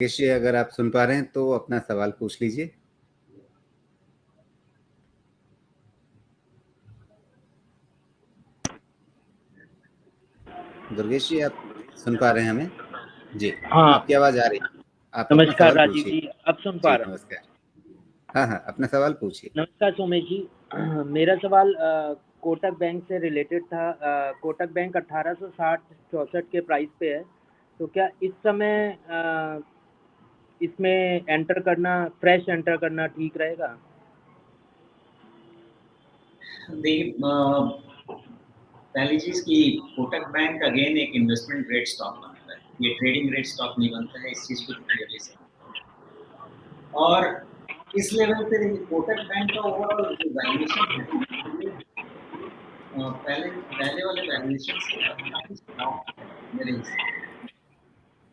केशी, अगर आप सुन पा रहे हैं तो अपना सवाल पूछ लीजिए। दुर्गेश जी, आप सुन पा रहे हैं हमें? जी, हाँ, आपकी आवाज़ आ रही है। आप अपना नमस्कार सवाल राजीव पूछिए। जी, अब सुन पा जी, रहा हूँ। नमस्कार। हाँ, हाँ, अपना सवाल पूछिए। नमस्कार सोमेश जी। मेरा सवाल कोटक बैंक से रिलेटेड था। कोटक बैंक 1860-64 के प्राइस पे है, तो क्या इस समय इसमें एंटर करना, फ्रेश एंटर करना ठीक रहेगा? देखिए, पहली चीज कि कोटक बैंक अगेन एक इन्वेस्टमेंट ग्रेड स्टॉक बनता है, ये ट्रेडिंग ग्रेड स्टॉक नहीं बनता है, इस चीज को क्लियरली समझ। और इस लेवल पे देखिए कोटक बैंक का ओवरऑल जो वैल्यूएशन है वो पहले पहले वाले वैल्यूएशन से काफी स्ट्रॉन्ग है मेरे हिसाब से।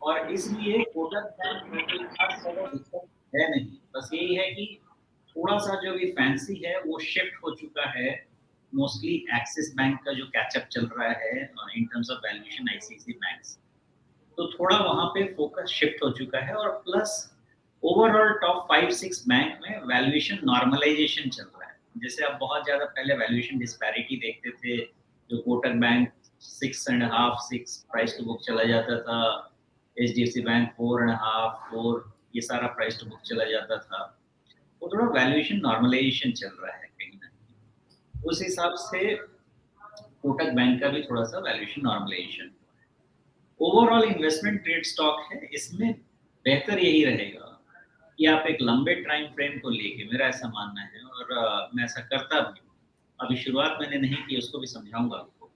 और इसलिए कोटक बैंक में कोई खास ज्यादा दिक्कत है नहीं, बस यही है कि थोड़ा सा जो भी फैंसी है वो शिफ्ट हो चुका है। मोस्टली एक्सिस बैंक का जो कैचअप चल रहा है in terms of valuation ICICI banks, तो थोड़ा वहां पे फोकस शिफ्ट हो चुका है। और प्लस ओवरऑल टॉप 5-6 बैंक में वैल्यूएशन नॉर्मलाइजेशन चल रहा है। जैसे आप बहुत ज्यादा पहले वैल्यूएशन डिस्पैरिटी देखते थे, जो Kotak bank 6.5-6 price to book चला जाता था, एचडीएफसी बैंक 4.5 4, ये सारा प्राइस टू बुक चला जाता था। वो थोड़ा वैल्यूएशन नॉर्मलाइजेशन चल रहा है कहीं ना कहीं, उस हिसाब से कोटक बैंक का भी थोड़ा सा valuation normalisation. Overall investment grade stock है, इसमें बेहतर यही रहेगा कि आप एक लंबे टाइम फ्रेम को लेके, मेरा ऐसा मानना है और मैं ऐसा करता भी हूँ। अभी शुरुआत मैंने नहीं की, उसको भी समझाऊंगा आपको,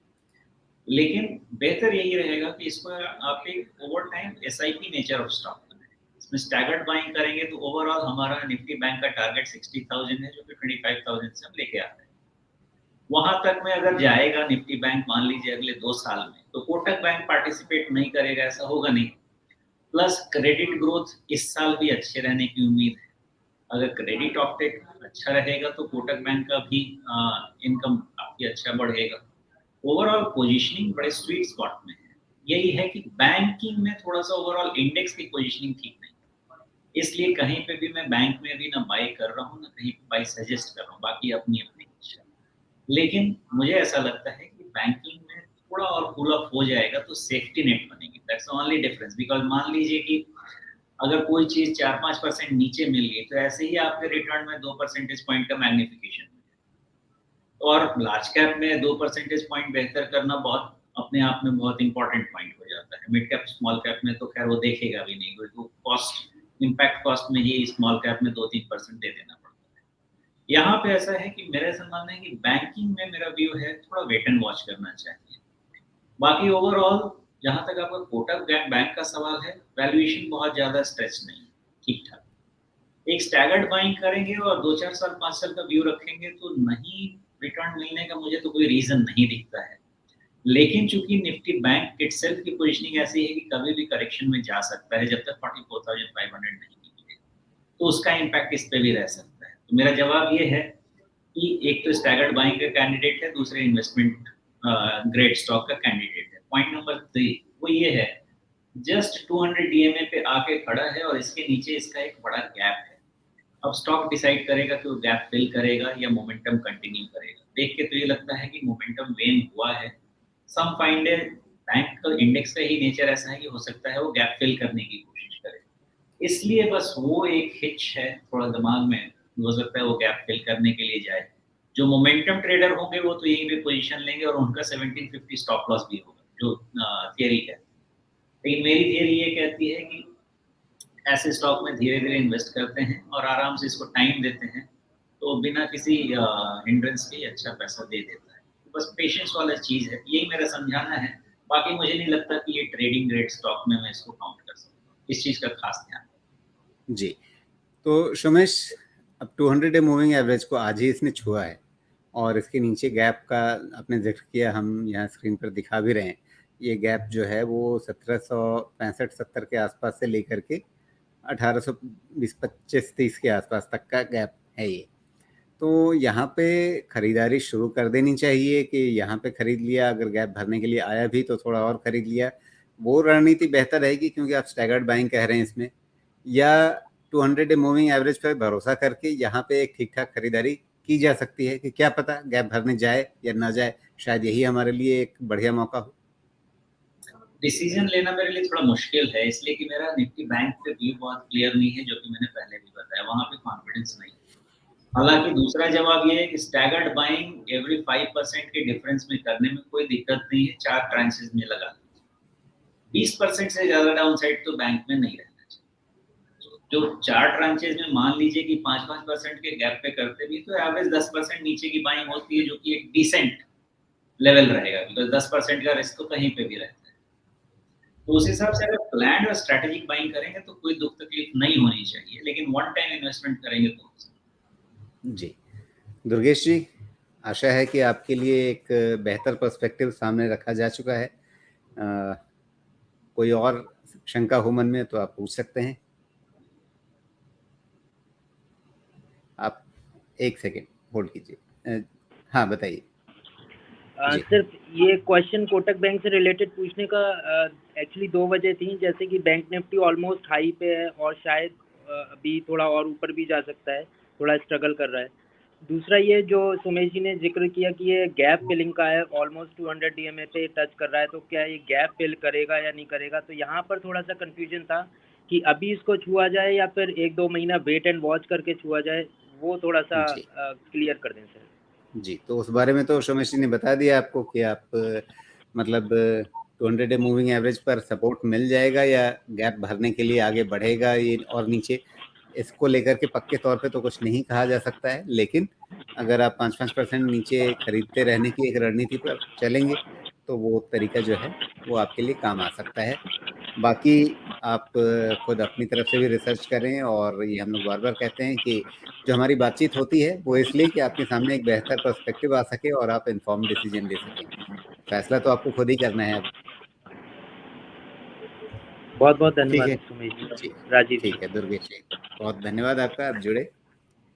लेकिन बेहतर यही रहेगा कि इसको आप एक over time SIP nature of stock बनाएं। इसमें स्टैगर्ड बाइंग करेंगे तो ओवरऑल हमारा निफ्टी बैंक का टारगेट 60,000 है, जो कि 25,000 से हम लेके आ रहे हैं। वहां तक में अगर जाएगा निफ्टी बैंक मान लीजिए अगले 2 साल में, तो कोटक बैंक पार्टिसिपेट नहीं करेगा, ऐसा होगा नहीं। प्लस क्रेडिट ग्रोथ इस साल भी अच्छे रहने की उम्मीद है। अगर क्रेडिट ऑफटेक अच्छा रहेगा तो कोटक बैंक का भी इनकम काफी अच्छा बढ़ेगा। ओवरऑल पोजीशनिंग बड़े स्वीट स्पॉट में है। यही है कि बैंकिंग में थोड़ा सा ओवरऑल इंडेक्स की पोजीशनिंग ठीक नहीं, इसलिए कहीं पे भी मैं बैंक में भी ना बाई कर रहा हूँ ना कहीं पे बाई सजेस्ट कर रहा हूँ, बाकी अपनी अपनी इच्छा। लेकिन मुझे ऐसा लगता है कि बैंकिंग में थोड़ा और कूल ऑफ हो जाएगा तो सेफ्टी नेट बनेगी। That's only difference. बिकॉज मान लीजिए कि अगर कोई चीज 4-5% नीचे मिल गई तो ऐसे ही आपके रिटर्न में 2 परसेंटेज पॉइंट का मैग्निफिकेशन, और लार्ज कैप में 2 परसेंटेज पॉइंट बेहतर करना बहुत अपने आप में बहुत इंपॉर्टेंट पॉइंट हो जाता है। मिड कैप स्मॉल कैप में तो खैर वो देखेगा भी नहीं, क्योंकि कॉस्ट इम्पैक्ट कॉस्ट में ही स्मॉल कैप में 2-3% दे देना पड़ता है। यहाँ पे ऐसा है कि मेरा ऐसा मानना है कि बैंकिंग में मेरा व्यू है थोड़ा वेट एंड वॉच करना चाहिए। बाकी ओवरऑल जहां तक आपका कोटक बैंक का सवाल है, वैल्यूएशन बहुत ज्यादा स्ट्रेच नहीं है, ठीक ठाक। एक स्टैगर्ड बाइंग करेंगे और 2-4 साल 5 साल का व्यू रखेंगे तो नहीं रिटर्न मिलने का मुझे तो कोई रीजन नहीं दिखता है। लेकिन चूंकि निफ्टी बैंक इटसेल्फ की पोजीशनिंग ऐसी है कि कभी भी करेक्शन में जा सकता है, जब तक 44,500 नहीं निकले तो उसका इम्पैक्ट इस पे भी रह सकता है। तो मेरा जवाब ये है कि एक तो स्टैगर्ड बाइंग का कैंडिडेट है, दूसरे इन्वेस्टमेंट ग्रेड स्टॉक का कैंडिडेट है। पॉइंट नंबर 3 वो ये है, जस्ट 200 डीएमए पे आके खड़ा है और इसके नीचे इसका एक बड़ा गैप है। अब स्टॉक डिसाइड करेगा कि वो गैप फिल करेगा या मोमेंटम कंटिन्यू करेगा। देख के तो ये लगता है कि मोमेंटम वेन हुआ है। सम फाइंड है बैंक का इंडेक्स का ही नेचर ऐसा है कि हो सकता है वो गैप फिल करने की कोशिश करे, इसलिए बस वो एक हिच है थोड़ा दिमाग में, हो सकता है वो गैप फिल करने के लिए जाए। जो मोमेंटम ट्रेडर होंगे वो तो यहीं पे पोजीशन लेंगे और उनका 1750 स्टॉप लॉस भी होगा, जो थियरी है। लेकिन मेरी थियरी ये कहती है कि ऐसे स्टॉक में धीरे धीरे इन्वेस्ट करते हैं और आराम से इसको टाइम देते हैं, तो बिना किसी हिंड्रेंस के अच्छा पैसा दे देता है। तो बस पेशेंस वाला चीज है, यही मेरा समझाना है। बाकी मुझे नहीं लगता कि ये ट्रेडिंग ग्रेड स्टॉक में मैं इसको काउंट कर सकता हूँ, इस चीज का खास ध्यान। जी, तो सोमेश, अब 200 डे मूविंग एवरेज को आज ही इसने छुआ है और इसके नीचे गैप का आपने जिक्र किया, हम यहाँ स्क्रीन पर दिखा भी रहे हैं। ये गैप जो है वो 1765-70 के आसपास से लेकर के 1820-25-30 के आसपास तक का गैप है ये। तो यहाँ पे खरीदारी शुरू कर देनी चाहिए कि यहाँ पे खरीद लिया, अगर गैप भरने के लिए आया भी तो थोड़ा और खरीद लिया, वो रणनीति बेहतर रहेगी, क्योंकि आप स्टैगर्ड बाइंग कह रहे हैं इसमें। या 200 डे मूविंग एवरेज पर भरोसा करके यहाँ पे एक ठीक ठाक खरीदारी की जा सकती है कि क्या पता गैप भरने जाए या ना जाए, शायद यही हमारे लिए एक बढ़िया मौका हो। डिसीजन लेना मेरे लिए थोड़ा मुश्किल है, इसलिए कि मेरा निफ्टी बैंक पे व्यू बहुत क्लियर नहीं है, जो कि मैंने पहले भी बताया, वहाँ पे कॉन्फिडेंस नहीं है। हालांकि दूसरा जवाब ये है कि स्टैगर्ड बाइंग एवरी 5% के डिफरेंस में करने में कोई दिक्कत नहीं है, 4 ट्रांचेस में लगा 20% से ज्यादा डाउन साइड तो बैंक में नहीं रहना चाहिए। जो 4 ट्रांचेस में मान लीजिए कि 5-5% के गैप पे करते भी तो एवरेज 10% नीचे की बाइंग होती है, जो कि एक डिसेंट लेवल रहेगा, बिकॉज 10% का रिस्क तो कहीं पे भी रहता है। तो उस हिसाब से अगर प्लान और स्ट्रेटेजिक बाइंग करेंगे तो कोई दुख तकलीफ नहीं होनी चाहिए, लेकिन वन टाइम इन्वेस्टमेंट करेंगे तो जी दुर्गेश जी, आशा है कि आपके लिए एक बेहतर पर्सपेक्टिव सामने रखा जा चुका है। कोई और शंका हो मन में तो आप पूछ सकते हैं। आप 1 सेकेंड होल्ड कीजिए। हाँ बताइए। सिर्फ ये क्वेश्चन कोटक बैंक से रिलेटेड पूछने का एक्चुअली 2 वजह थी, जैसे कि बैंक निफ्टी ऑलमोस्ट हाई पे है और शायद अभी थोड़ा और ऊपर भी जा सकता है, थोड़ा स्ट्रगल कर रहा है। दूसरा ये जो सुमेश जी ने जिक्र किया कि ये गैप फिलिंग का है, ऑलमोस्ट 200 डीएमए पे टच कर रहा है, तो क्या ये गैप फिल करेगा या नहीं करेगा, तो यहाँ पर थोड़ा सा कन्फ्यूजन था कि अभी इसको छुआ जाए या फिर 1-2 महीना वेट एंड वॉच करके छुआ जाए, वो थोड़ा सा क्लियर कर दें सर। जी, तो उस बारे में तो सोमेश जी ने बता दिया आपको कि आप मतलब 200 डे मूविंग एवरेज पर सपोर्ट मिल जाएगा या गैप भरने के लिए आगे बढ़ेगा ये और नीचे, इसको लेकर के पक्के तौर पे तो कुछ नहीं कहा जा सकता है, लेकिन अगर आप 5-5% नीचे खरीदते रहने की एक रणनीति पर चलेंगे तो वो तरीका जो है वो आपके लिए काम आ सकता है। बाकी आप खुद अपनी तरफ से भी रिसर्च करें, और ये हम लोग बार-बार कहते हैं कि जो हमारी बातचीत होती है वो इसलिए कि आपके सामने एक बेहतर पर्सपेक्टिव आ सके और आप इन्फॉर्म्ड डिसीजन ले सकें। फैसला तो आपको खुद ही करना है अब। बहुत बहुत ठीक धन्यवाद है। सुमेश जी। जी, राजीव जी। ठीक है दुर्गेश जी, बहुत धन्यवाद आपका, आप जुड़े।